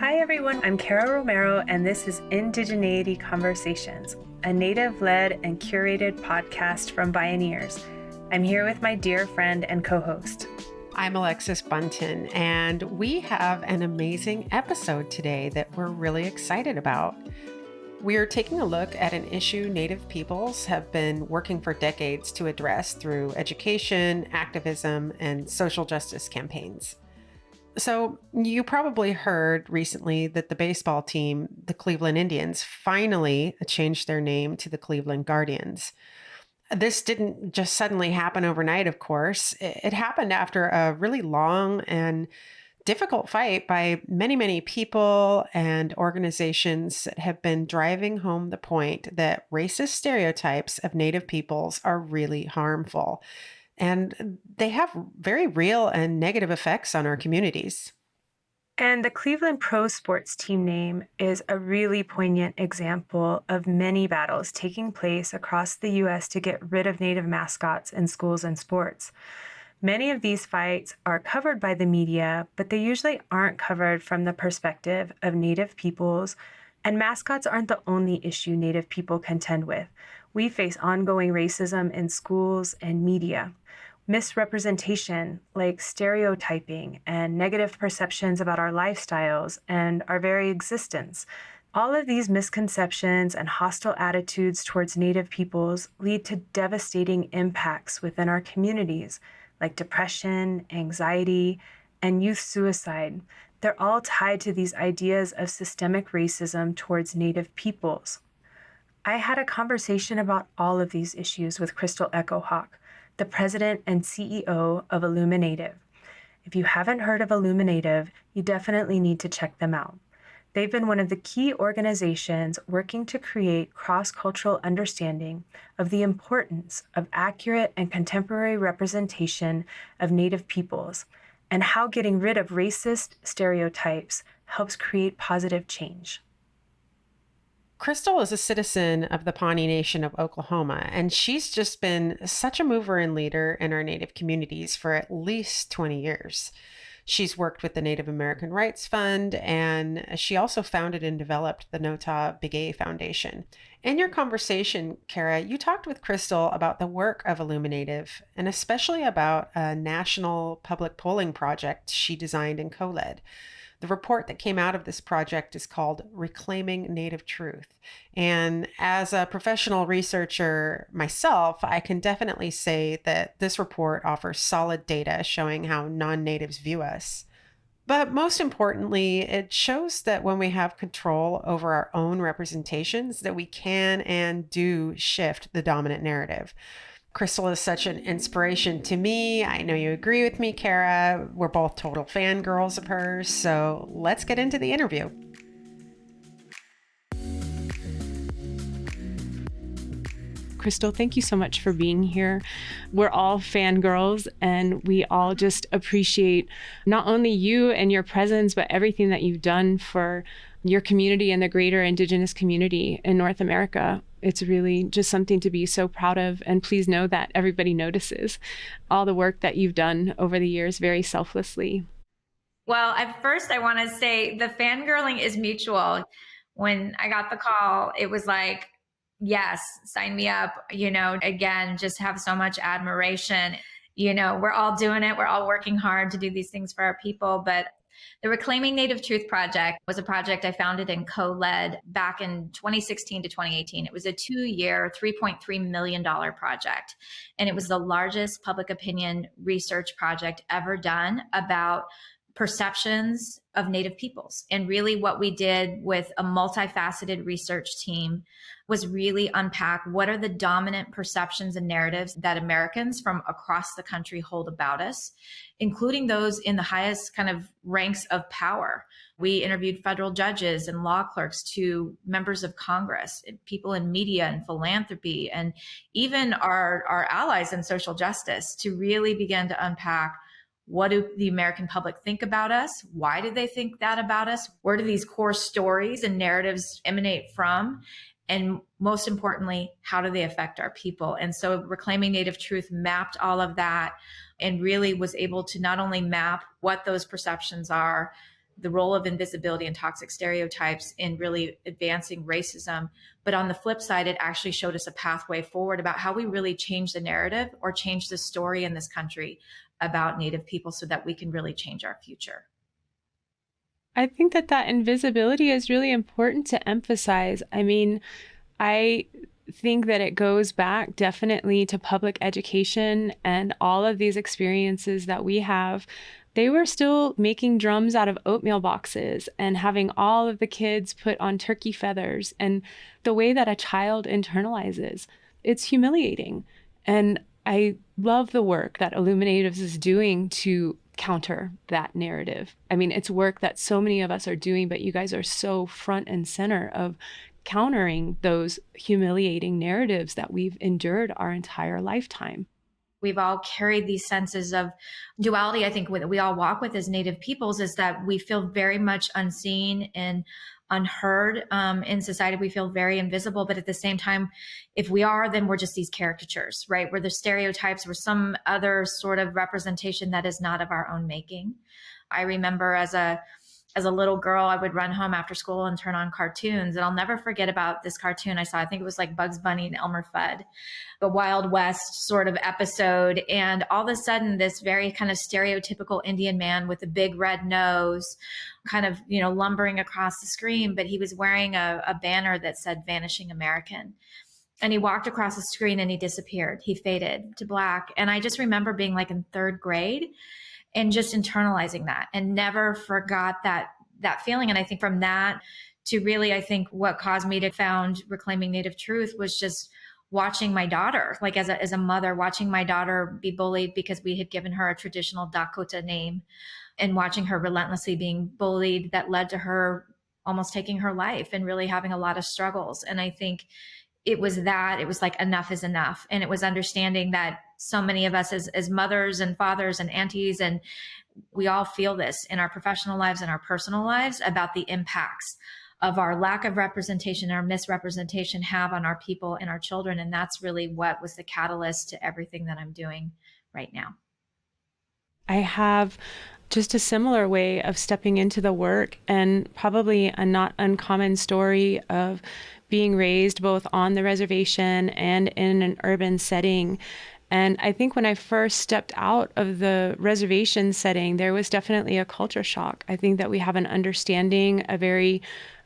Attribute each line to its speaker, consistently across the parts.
Speaker 1: Hi everyone, I'm Kara Romero, and this is Indigeneity Conversations, a Native-led and curated podcast from Bioneers. I'm here with my dear friend and co-host.
Speaker 2: I'm Alexis Bunton, and we have an amazing episode today that we're really excited about. We're taking a look at an issue Native peoples have been working for decades to address through education, activism, and social justice campaigns. So you probably heard recently that the baseball team, the Cleveland Indians, finally changed their name to the Cleveland Guardians. This didn't just suddenly happen overnight, of course. It happened after a really long and difficult fight by many, many people and organizations that have been driving home the point that racist stereotypes of Native peoples are really harmful. And they have very real and negative effects on our communities.
Speaker 1: And the Cleveland Pro Sports team name is a really poignant example of many battles taking place across the U.S. to get rid of Native mascots in schools and sports. Many of these fights are covered by the media, but they usually aren't covered from the perspective of Native peoples. And mascots aren't the only issue Native people contend with. We face ongoing racism in schools and media. Misrepresentation, like stereotyping and negative perceptions about our lifestyles and our very existence. All of these misconceptions and hostile attitudes towards Native peoples lead to devastating impacts within our communities, like depression, anxiety, and youth suicide. They're all tied to these ideas of systemic racism towards Native peoples. I had a conversation about all of these issues with Crystal Echohawk, the president and CEO of IllumiNative. If you haven't heard of IllumiNative, you definitely need to check them out. They've been one of the key organizations working to create cross-cultural understanding of the importance of accurate and contemporary representation of Native peoples and how getting rid of racist stereotypes helps create positive change.
Speaker 2: Crystal is a citizen of the Pawnee Nation of Oklahoma, and she's just been such a mover and leader in our Native communities for at least 20 years. She's worked with the Native American Rights Fund, and she also founded and developed the Nota B'Gaye Foundation. In your conversation, Kara, you talked with Crystal about the work of IllumiNative, and especially about a national public polling project she designed and co-led. The report that came out of this project is called Reclaiming Native Truth. And as a professional researcher myself, I can definitely say that this report offers solid data showing how non-natives view us. But most importantly, it shows that when we have control over our own representations, that we can and do shift the dominant narrative. Crystal is such an inspiration to me. I know you agree with me, Kara. We're both total fangirls of hers. So let's get into the interview.
Speaker 3: Crystal, thank you so much for being here. We're all fangirls, and we all just appreciate not only you and your presence, but everything that you've done for your community and the greater Indigenous community in North America. It's really just something to be so proud of. And please know that everybody notices all the work that you've done over the years very selflessly.
Speaker 4: Well, at first I want to say the fangirling is mutual. When I got the call, it was like, yes, sign me up. Again, just have so much admiration. We're all doing it. We're all working hard to do these things for our people. But the Reclaiming Native Truth Project was a project I founded and co-led back in 2016 to 2018. It was a 2-year, $3.3 million project. And it was the largest public opinion research project ever done about perceptions of Native peoples. And really what we did with a multifaceted research team was really unpack what are the dominant perceptions and narratives that Americans from across the country hold about us, including those in the highest kind of ranks of power. We interviewed federal judges and law clerks to members of Congress, people in media and philanthropy, and even our allies in social justice to really begin to unpack what do the American public think about us? Why do they think that about us? Where do these core stories and narratives emanate from? And most importantly, how do they affect our people? And so Reclaiming Native Truth mapped all of that and really was able to not only map what those perceptions are, the role of invisibility and toxic stereotypes in really advancing racism. But on the flip side, it actually showed us a pathway forward about how we really change the narrative or change the story in this country about Native people so that we can really change our future.
Speaker 3: I think that invisibility is really important to emphasize. I mean, I think that it goes back definitely to public education and all of these experiences that we have. They were still making drums out of oatmeal boxes and having all of the kids put on turkey feathers. And the way that a child internalizes, it's humiliating. And I love the work that IllumiNatives is doing to counter that narrative. I mean, it's work that so many of us are doing, but you guys are so front and center of countering those humiliating narratives that we've endured our entire lifetime.
Speaker 4: We've all carried these senses of duality. I think that we all walk with as Native peoples is that we feel very much unseen and unheard in society. We feel very invisible, but at the same time, if we are, then we're just these caricatures, right? We're the stereotypes, we're some other sort of representation that is not of our own making. I remember as a little girl, I would run home after school and turn on cartoons. And I'll never forget about this cartoon I saw. I think it was like Bugs Bunny and Elmer Fudd, the Wild West sort of episode. And all of a sudden, this very kind of stereotypical Indian man with a big red nose, kind of, lumbering across the screen, but he was wearing a banner that said Vanishing American. And he walked across the screen and he disappeared. He faded to black. And I just remember being like in third grade and just internalizing that and never forgot that feeling. And I think from that to really, I think what caused me to found Reclaiming Native Truth was just watching my daughter, like as a mother, watching my daughter be bullied because we had given her a traditional Dakota name, and watching her relentlessly being bullied that led to her almost taking her life and really having a lot of struggles. And I think it was like enough is enough. And it was understanding that so many of us as mothers and fathers and aunties, and we all feel this in our professional lives and our personal lives about the impacts of our lack of representation, our misrepresentation have on our people and our children. And that's really what was the catalyst to everything that I'm doing right now.
Speaker 3: I have just a similar way of stepping into the work, and probably a not uncommon story of being raised both on the reservation and in an urban setting. And I think when I first stepped out of the reservation setting, there was definitely a culture shock. I think that we have an understanding, a very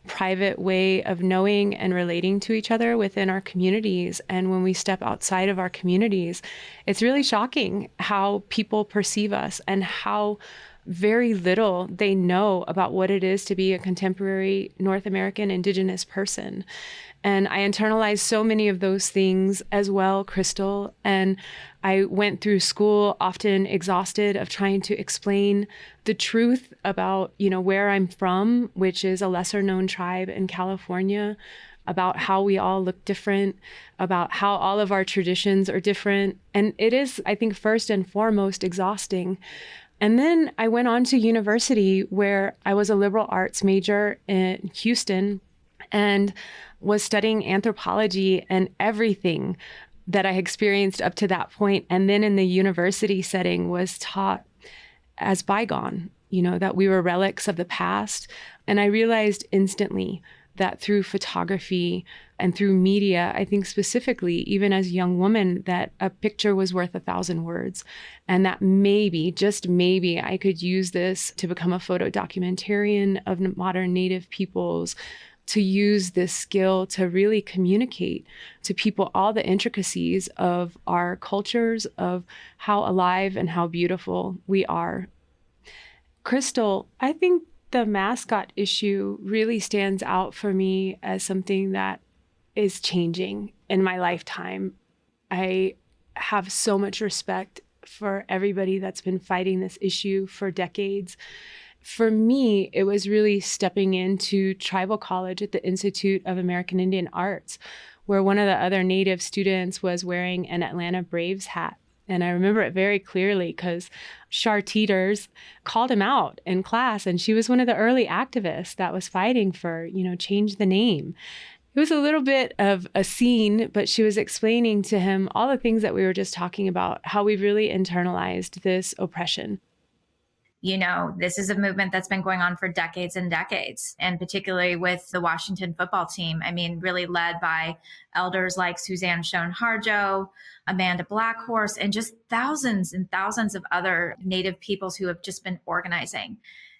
Speaker 3: private way of knowing and relating to each other within our communities. And when we step outside of our communities, it's really shocking how people perceive us and how very little they know about what it is to be a contemporary North American Indigenous person. And I internalized so many of those things as well, Crystal. And I went through school often exhausted of trying to explain the truth about, where I'm from, which is a lesser known tribe in California, about how we all look different, about how all of our traditions are different. And it is, I think, first and foremost exhausting. And then I went on to university, where I was a liberal arts major in Houston and was studying anthropology and everything that I experienced up to that point. And then in the university setting was taught as bygone, that we were relics of the past. And I realized instantly that through photography and through media, I think specifically, even as a young woman, that a picture was worth 1,000 words. And that maybe, just maybe, I could use this to become a photo documentarian of modern Native peoples, to use this skill to really communicate to people all the intricacies of our cultures, of how alive and how beautiful we are. Crystal, I think the mascot issue really stands out for me as something that is changing in my lifetime. I have so much respect for everybody that's been fighting this issue for decades. For me, it was really stepping into tribal college at the Institute of American Indian Arts, where one of the other Native students was wearing an Atlanta Braves hat. And I remember it very clearly because Char Teeters called him out in class, and she was one of the early activists that was fighting for, change the name. It was a little bit of a scene, but she was explaining to him all the things that we were just talking about, how we've really internalized this oppression.
Speaker 4: This is a movement that's been going on for decades and decades, and particularly with the Washington football team. I mean, really led by elders like Suzanne Shown Harjo, Amanda Blackhorse, and just thousands and thousands of other Native peoples who have just been organizing.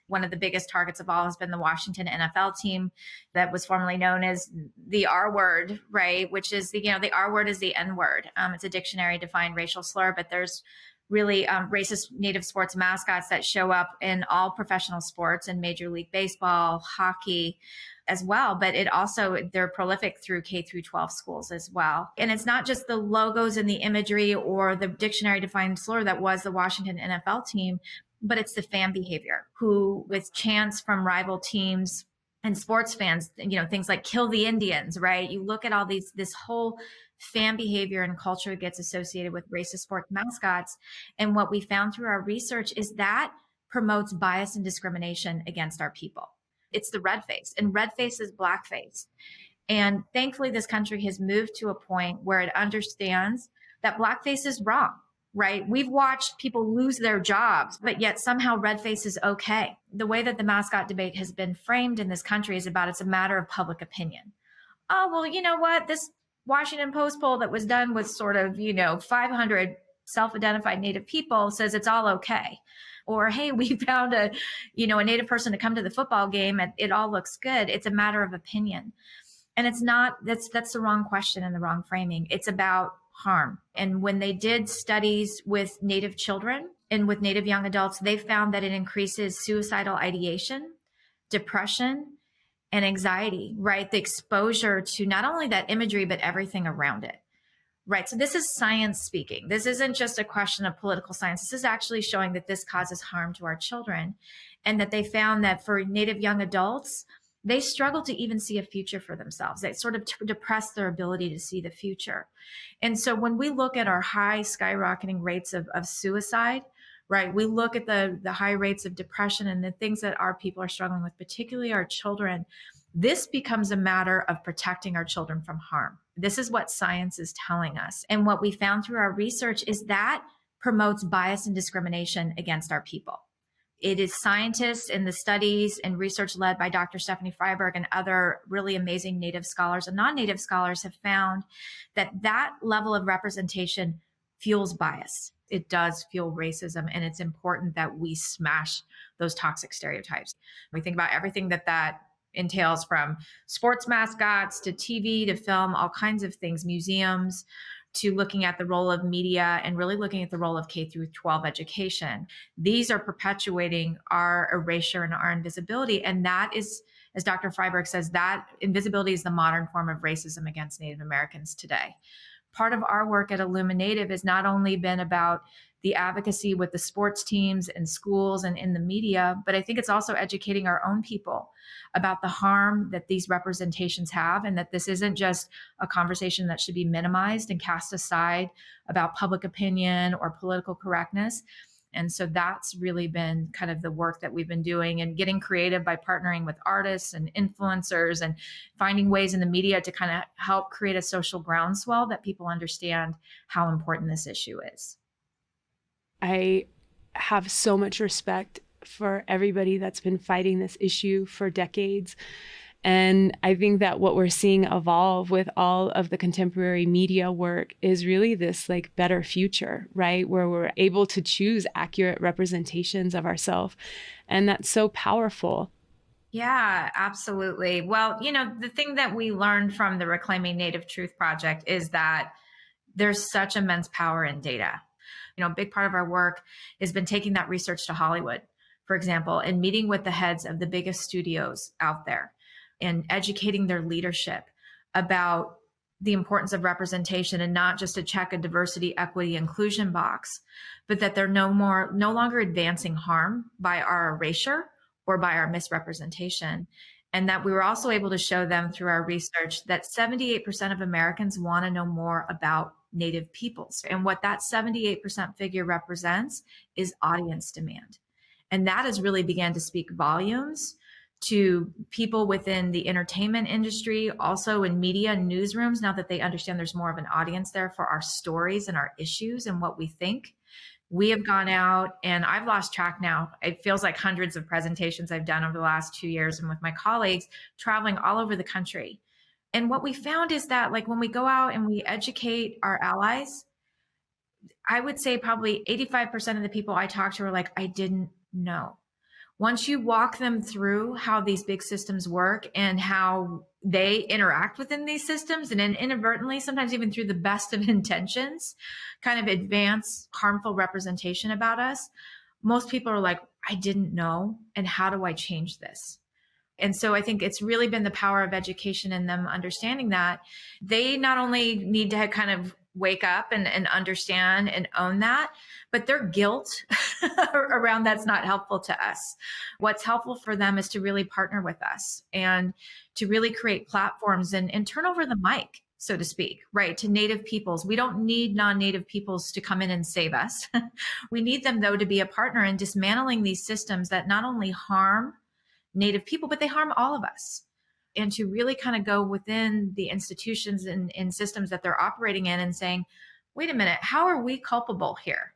Speaker 4: One of the biggest targets of all has been the Washington NFL team that was formerly known as the R word, right? Which is the R word is the N word. It's a dictionary defined racial slur, but there's really racist Native sports mascots that show up in all professional sports in Major League Baseball, hockey as well. But they're prolific through K through 12 schools as well. And it's not just the logos and the imagery or the dictionary defined slur that was the Washington NFL team, but it's the fan behavior who, with chants from rival teams and sports fans, things like kill the Indians, right? You look at all this whole fan behavior and culture gets associated with racist sports mascots. And what we found through our research is that promotes bias and discrimination against our people. It's the red face, and red face is blackface. And thankfully, this country has moved to a point where it understands that blackface is wrong, right? We've watched people lose their jobs, but yet somehow red face is okay. The way that the mascot debate has been framed in this country is it's a matter of public opinion. Oh, well, you know what? This Washington Post poll that was done with sort of, 500 self-identified Native people says it's all okay. Or, hey, we found a Native person to come to the football game and it all looks good. It's a matter of opinion. And it's not, that's the wrong question and the wrong framing. It's about harm. And when they did studies with Native children and with Native young adults, they found that it increases suicidal ideation, depression, and anxiety, right? The exposure to not only that imagery, but everything around it, right? So this is science speaking. This isn't just a question of political science. This is actually showing that this causes harm to our children, and that they found that for Native young adults, they struggle to even see a future for themselves. They sort of depress their ability to see the future. And so when we look at our high skyrocketing rates of suicide, right, we look at the high rates of depression and the things that our people are struggling with, particularly our children, this becomes a matter of protecting our children from harm. This is what science is telling us. And what we found through our research is that promotes bias and discrimination against our people. It is scientists in the studies and research led by Dr. Stephanie Freiberg and other really amazing Native scholars and non-Native scholars have found that level of representation fuels bias. It does fuel racism, and it's important that we smash those toxic stereotypes. We think about everything that entails, from sports mascots to TV to film, all kinds of things, museums, to looking at the role of media and really looking at the role of K through 12 education. These are perpetuating our erasure and our invisibility. And that is, as Dr. Freiberg says, that invisibility is the modern form of racism against Native Americans today. Part of our work at IllumiNative has not only been about the advocacy with the sports teams and schools and in the media, but I think it's also educating our own people about the harm that these representations have, and that this isn't just a conversation that should be minimized and cast aside about public opinion or political correctness. And so that's really been kind of the work that we've been doing, and getting creative by partnering with artists and influencers and finding ways in the media to kind of help create a social groundswell that people understand how important this issue is.
Speaker 3: I have so much respect for everybody that's been fighting this issue for decades. And I think that what we're seeing evolve with all of the contemporary media work is really this like better future, right? Where we're able to choose accurate representations of ourselves. And that's so powerful.
Speaker 4: Yeah, absolutely. Well, the thing that we learned from the Reclaiming Native Truth Project is that there's such immense power in data. A big part of our work has been taking that research to Hollywood, for example, and meeting with the heads of the biggest studios out there and educating their leadership about the importance of representation, and not just to check a diversity, equity, inclusion box, but that they're no longer advancing harm by our erasure or by our misrepresentation. And that we were also able to show them through our research that 78% of Americans want to know more about Native peoples. And what that 78% figure represents is audience demand. And that has really began to speak volumes to people within the entertainment industry, also in media and newsrooms, now that they understand there's more of an audience there for our stories and our issues and what we think. We have gone out, and I've lost track now. It feels like hundreds of presentations I've done over the last 2 years and with my colleagues traveling all over the country. And what we found is that, like, when we go out and we educate our allies, I would say probably 85% of the people I talk to are like, I didn't know. Once you walk them through how these big systems work and how they interact within these systems, and then inadvertently, sometimes even through the best of intentions, kind of advance harmful representation about us, most people are like, I didn't know. And how do I change this? And so I think it's really been the power of education and them understanding that they not only need to kind of wake up and understand and own that, but their guilt around that's not helpful to us. What's helpful for them is to really partner with us and to really create platforms and turn over the mic, so to speak, right, to Native peoples. We don't need non-Native peoples to come in and save us. We need them, though, to be a partner in dismantling these systems that not only harm Native people, but they harm all of us. And to really kind of go within the institutions and systems that they're operating in and saying, wait a minute, how are we culpable here?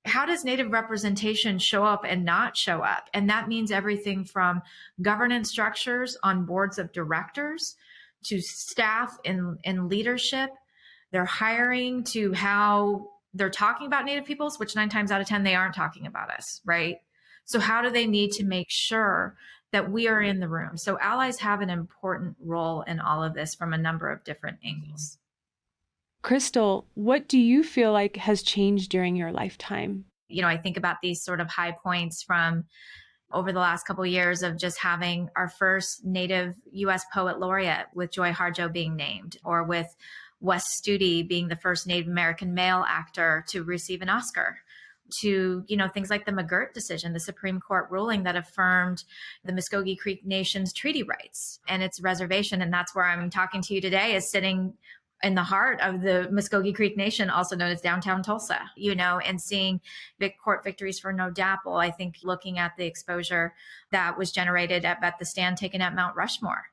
Speaker 4: How does Native representation show up and not show up? And that means everything from governance structures on boards of directors to staff and leadership, their hiring, to how they're talking about Native peoples, which 9 times out of 10, they aren't talking about us, right? So how do they need to make sure that we are in the room? So allies have an important role in all of this from a number of different angles.
Speaker 3: Crystal, what do you feel like has changed during your lifetime?
Speaker 4: I think about these sort of high points from over the last couple of years of just having our first Native U.S. Poet Laureate with Joy Harjo being named, or with Wes Studi being the first Native American male actor to receive an Oscar, to, things like the McGirt decision, the Supreme Court ruling that affirmed the Muskogee Creek Nation's treaty rights and its reservation. And that's where I'm talking to you today, is sitting in the heart of the Muskogee Creek Nation, also known as downtown Tulsa, and seeing big court victories for No Dapple. I think looking at the exposure that was generated at the stand taken at Mount Rushmore,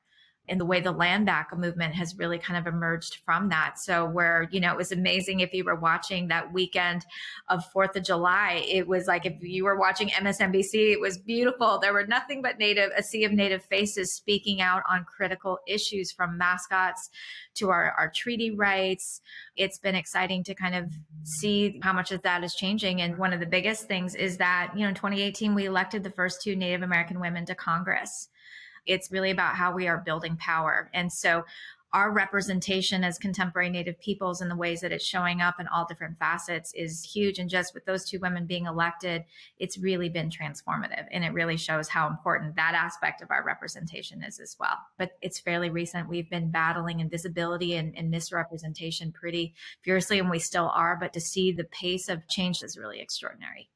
Speaker 4: and the way the land back movement has really kind of emerged from that. So where, it was amazing if you were watching that weekend of 4th of July, it was like, if you were watching MSNBC, it was beautiful. There were nothing but a sea of Native faces speaking out on critical issues, from mascots to our treaty rights. It's been exciting to kind of see how much of that is changing. And one of the biggest things is that, in 2018, we elected the first 2 Native American women to Congress. It's really about how we are building power. And so our representation as contemporary Native peoples and the ways that it's showing up in all different facets is huge. And just with those 2 women being elected, it's really been transformative. And it really shows how important that aspect of our representation is as well. But it's fairly recent. We've been battling invisibility and misrepresentation pretty fiercely, and we still are. But to see the pace of change is really extraordinary.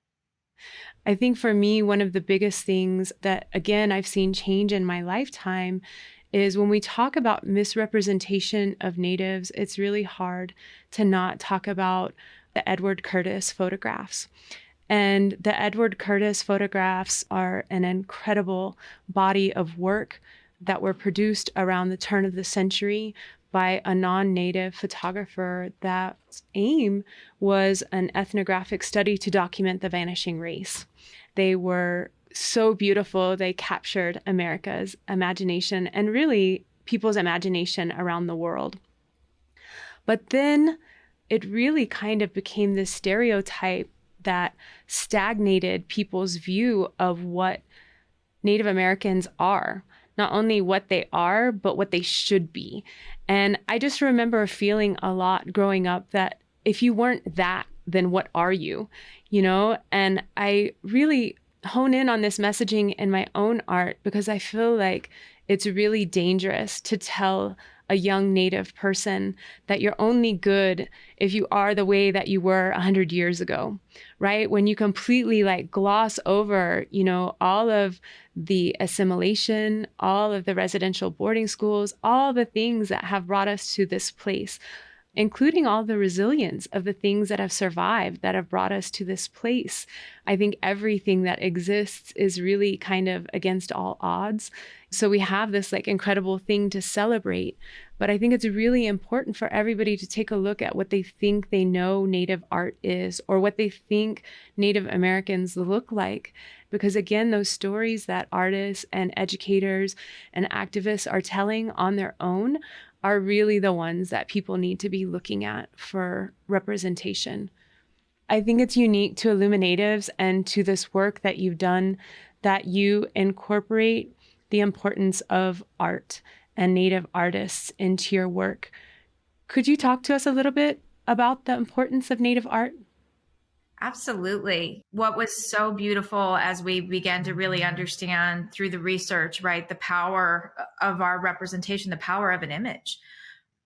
Speaker 3: I think for me, one of the biggest things that, again, I've seen change in my lifetime is when we talk about misrepresentation of Natives, it's really hard to not talk about the Edward Curtis photographs. And the Edward Curtis photographs are an incredible body of work that were produced around the turn of the century by a non-Native photographer that's aim was an ethnographic study to document the vanishing race. They were so beautiful. They captured America's imagination and really people's imagination around the world. But then it really kind of became this stereotype that stagnated people's view of what Native Americans are. Not only what they are, but what they should be. And I just remember feeling a lot growing up that if you weren't that, then what are you? And I really hone in on this messaging in my own art because I feel like it's really dangerous to tell a young Native person that you're only good if you are the way that you were 100 years ago, right? When you completely gloss over, all of the assimilation, all of the residential boarding schools, all the things that have brought us to this place, including all the resilience of the things that have survived that have brought us to this place. I think everything that exists is really kind of against all odds. So we have this incredible thing to celebrate. But I think it's really important for everybody to take a look at what they think they know Native art is, or what they think Native Americans look like. Because again, those stories that artists and educators and activists are telling on their own are really the ones that people need to be looking at for representation. I think it's unique to IllumiNatives and to this work that you've done that you incorporate the importance of art and Native artists into your work. Could you talk to us a little bit about the importance of Native art?
Speaker 4: Absolutely. What was so beautiful as we began to really understand through the research, right, the power of our representation, the power of an image.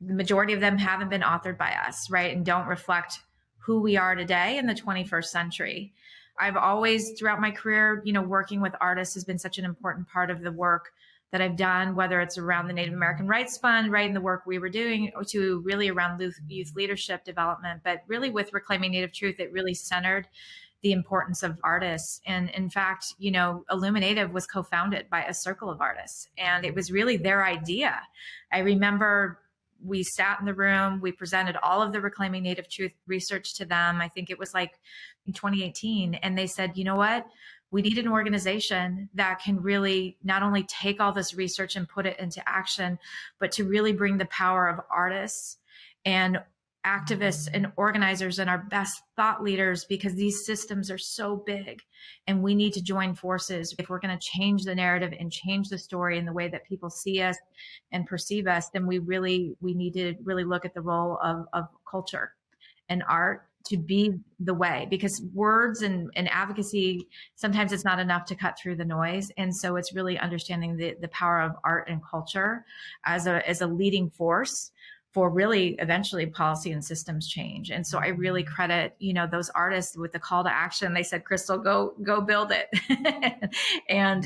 Speaker 4: The majority of them haven't been authored by us, right, and don't reflect who we are today in the 21st century. I've always, throughout my career, working with artists has been such an important part of the work that I've done, whether it's around the Native American Rights Fund, right, and the work we were doing, to really around youth leadership development. But really with Reclaiming Native Truth, it really centered the importance of artists. And in fact, IllumiNative was co-founded by a circle of artists, and it was really their idea. I remember we sat in the room, we presented all of the Reclaiming Native Truth research to them. I think it was like in 2018. And they said, you know what? We need an organization that can really not only take all this research and put it into action, but to really bring the power of artists and activists and organizers and our best thought leaders, because these systems are so big and we need to join forces. If we're going to change the narrative and change the story in the way that people see us and perceive us, then we need to really look at the role of culture and art to be the way, because words and advocacy, sometimes it's not enough to cut through the noise. And so it's really understanding the power of art and culture as a leading force for really eventually policy and systems change. And so I really credit, those artists with the call to action. They said, Crystal, go build it. And,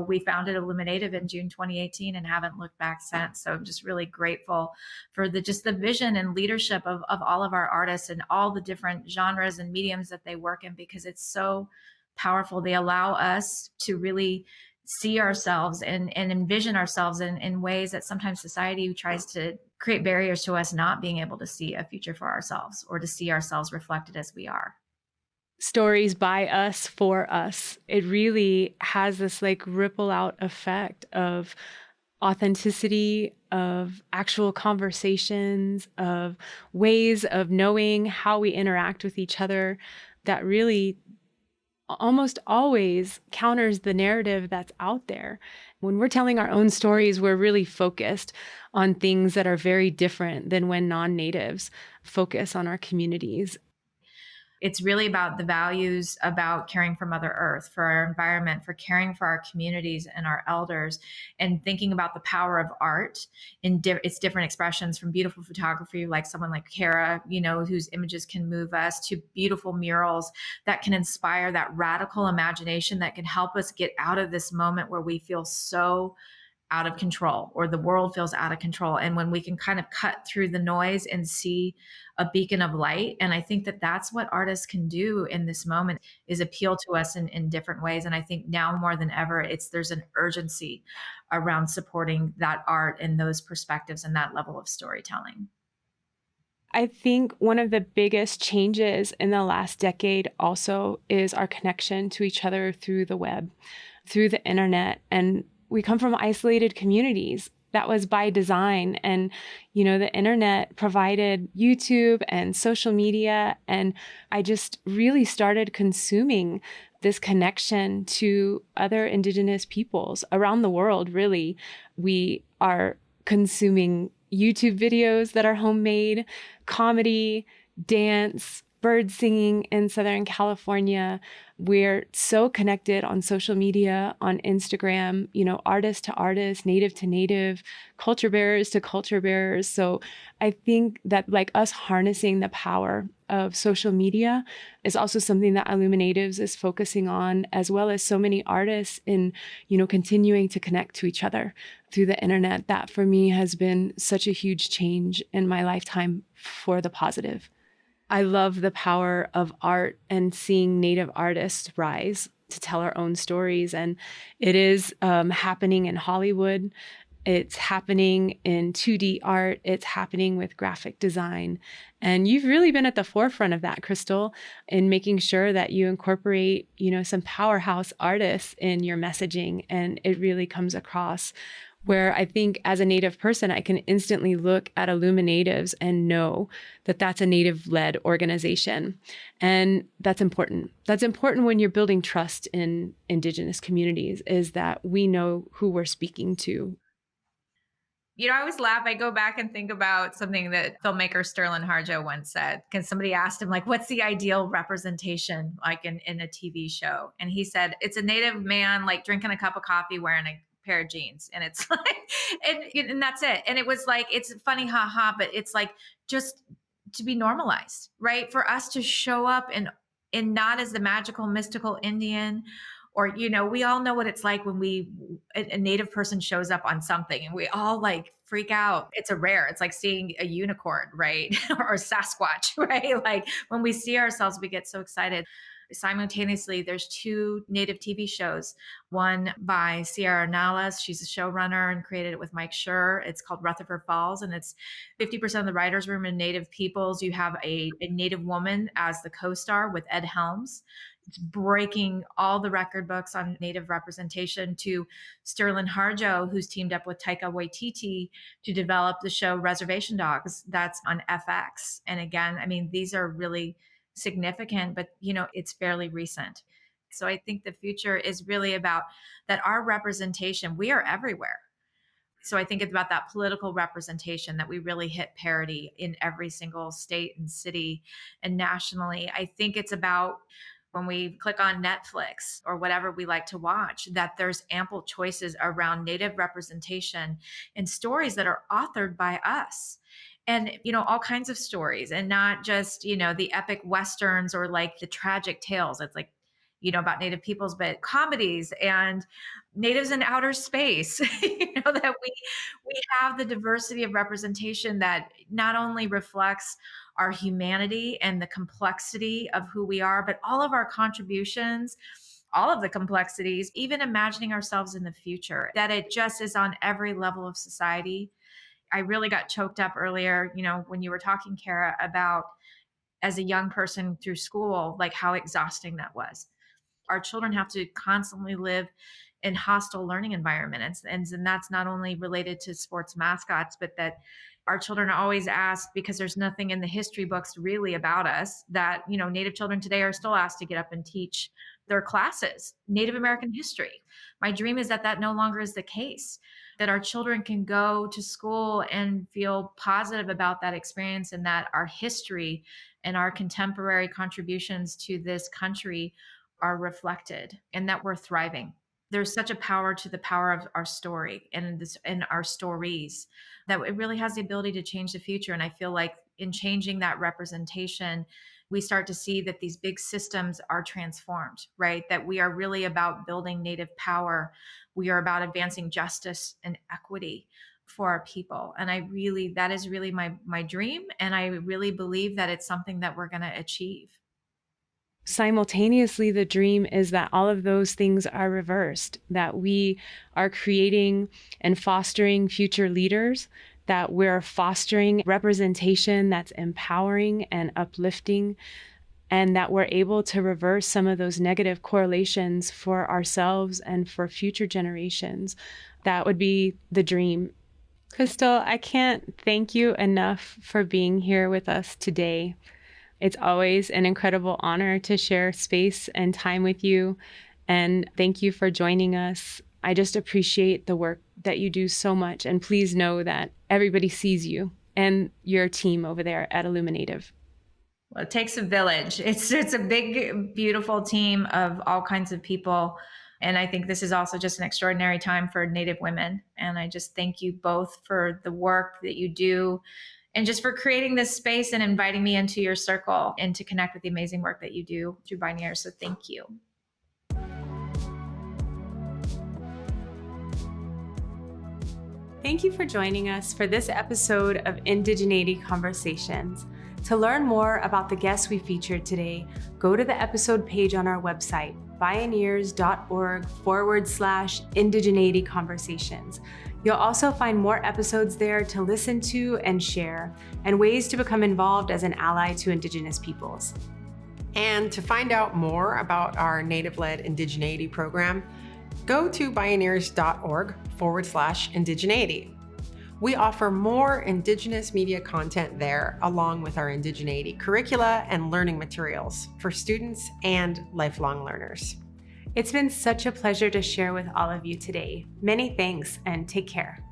Speaker 4: we founded IllumiNative in June 2018 and haven't looked back since. So I'm just really grateful for the vision and leadership of all of our artists and all the different genres and mediums that they work in, because it's so powerful. They allow us to really see ourselves and envision ourselves in ways that sometimes society tries to create barriers to us not being able to see a future for ourselves or to see ourselves reflected as we are.
Speaker 3: Stories by us, for us. It really has this ripple out effect of authenticity, of actual conversations, of ways of knowing how we interact with each other that really almost always counters the narrative that's out there. When we're telling our own stories, we're really focused on things that are very different than when non-natives focus on our communities.
Speaker 4: It's really about the values about caring for Mother Earth, for our environment, for caring for our communities and our elders, and thinking about the power of art in its different expressions, from beautiful photography, like someone like Kara, whose images can move us, to beautiful murals that can inspire that radical imagination that can help us get out of this moment where we feel so out of control, or the world feels out of control. And when we can kind of cut through the noise and see a beacon of light. And I think that that's what artists can do in this moment, is appeal to us in different ways. And I think now more than ever, there's an urgency around supporting that art and those perspectives and that level of storytelling.
Speaker 3: I think one of the biggest changes in the last decade also is our connection to each other through the web, through the internet. And we come from isolated communities. That was by design. And, the internet provided YouTube and social media. And I just really started consuming this connection to other Indigenous peoples around the world, really. We are consuming YouTube videos that are homemade, comedy, dance, bird singing in Southern California. We're so connected on social media, on Instagram, artist to artist, native to native, culture bearers to culture bearers. So I think that us harnessing the power of social media is also something that IllumiNatives is focusing on, as well as so many artists in, continuing to connect to each other through the internet. That for me has been such a huge change in my lifetime for the positive. I love the power of art and seeing Native artists rise to tell our own stories. And it is happening in Hollywood. It's happening in 2D art. It's happening with graphic design. And you've really been at the forefront of that, Crystal, in making sure that you incorporate, some powerhouse artists in your messaging. And it really comes across where I think as a Native person, I can instantly look at IllumiNatives and know that that's a Native-led organization. And that's important. That's important when you're building trust in Indigenous communities, is that we know who we're speaking to.
Speaker 4: I always laugh. I go back and think about something that filmmaker Sterling Harjo once said. Because somebody asked him, like, what's the ideal representation like in a TV show? And he said, it's a Native man, like drinking a cup of coffee, wearing a pair of jeans. And it's like, and that's it. And it was like, it's funny, haha, but it's like just to be normalized, right? For us to show up and not as the magical, mystical Indian, or, we all know what it's like when a Native person shows up on something and we all like freak out. It's it's like seeing a unicorn, right? Or Sasquatch, right? Like when we see ourselves, we get so excited. Simultaneously, there's 2 Native TV shows, one by Sierra Nallas. She's a showrunner and created it with Mike Schur. It's called Rutherford Falls, and it's 50% of the writer's room in Native peoples. You have a Native woman as the co-star with Ed Helms. It's breaking all the record books on Native representation, to Sterling Harjo, who's teamed up with Taika Waititi to develop the show Reservation Dogs that's on FX. And again, I mean, these are really significant, but it's fairly recent. So I think the future is really about that our representation, we are everywhere. So I think it's about that political representation, that we really hit parity in every single state and city and nationally. I think it's about when we click on Netflix or whatever we like to watch, that there's ample choices around Native representation and stories that are authored by us. And, all kinds of stories, and not just, the epic Westerns or like the tragic tales. It's like, about Native peoples, but comedies and Natives in outer space, that we have the diversity of representation that not only reflects our humanity and the complexity of who we are, but all of our contributions, all of the complexities, even imagining ourselves in the future, that it just is on every level of society. I really got choked up earlier, when you were talking, Kara, about as a young person through school, like how exhausting that was. Our children have to constantly live in hostile learning environments. And that's not only related to sports mascots, but that our children are always asked, because there's nothing in the history books really about us, that, Native children today are still asked to get up and teach their classes, Native American history. My dream is that that no longer is the case, that our children can go to school and feel positive about that experience, and that our history and our contemporary contributions to this country are reflected, and that we're thriving. There's such a power to the power of our story and our stories, that it really has the ability to change the future. And I feel like in changing that representation, we start to see that these big systems are transformed, right? That we are really about building Native power. We are about advancing justice and equity for our people. And that is really my dream. And I really believe that it's something that we're going to achieve.
Speaker 3: Simultaneously, the dream is that all of those things are reversed, that we are creating and fostering future leaders, that we're fostering representation that's empowering and uplifting, and that we're able to reverse some of those negative correlations for ourselves and for future generations. That would be the dream. Crystal, I can't thank you enough for being here with us today. It's always an incredible honor to share space and time with you. And thank you for joining us. I just appreciate the work that you do so much. And please know that everybody sees you and your team over there at IllumiNative.
Speaker 4: Well, it takes a village. It's a big, beautiful team of all kinds of people. And I think this is also just an extraordinary time for Native women. And I just thank you both for the work that you do, and just for creating this space and inviting me into your circle and to connect with the amazing work that you do through Bioneers. So thank you.
Speaker 1: Thank you for joining us for this episode of Indigeneity Conversations. To learn more about the guests we featured today, go to the episode page on our website, bioneers.org/indigeneity conversations. You'll also find more episodes there to listen to and share, and ways to become involved as an ally to Indigenous peoples.
Speaker 2: And to find out more about our Native-led Indigeneity program, go to bioneers.org/indigeneity. We offer more Indigenous media content there, along with our Indigeneity curricula and learning materials for students and lifelong learners.
Speaker 1: It's been such a pleasure to share with all of you today. Many thanks and take care.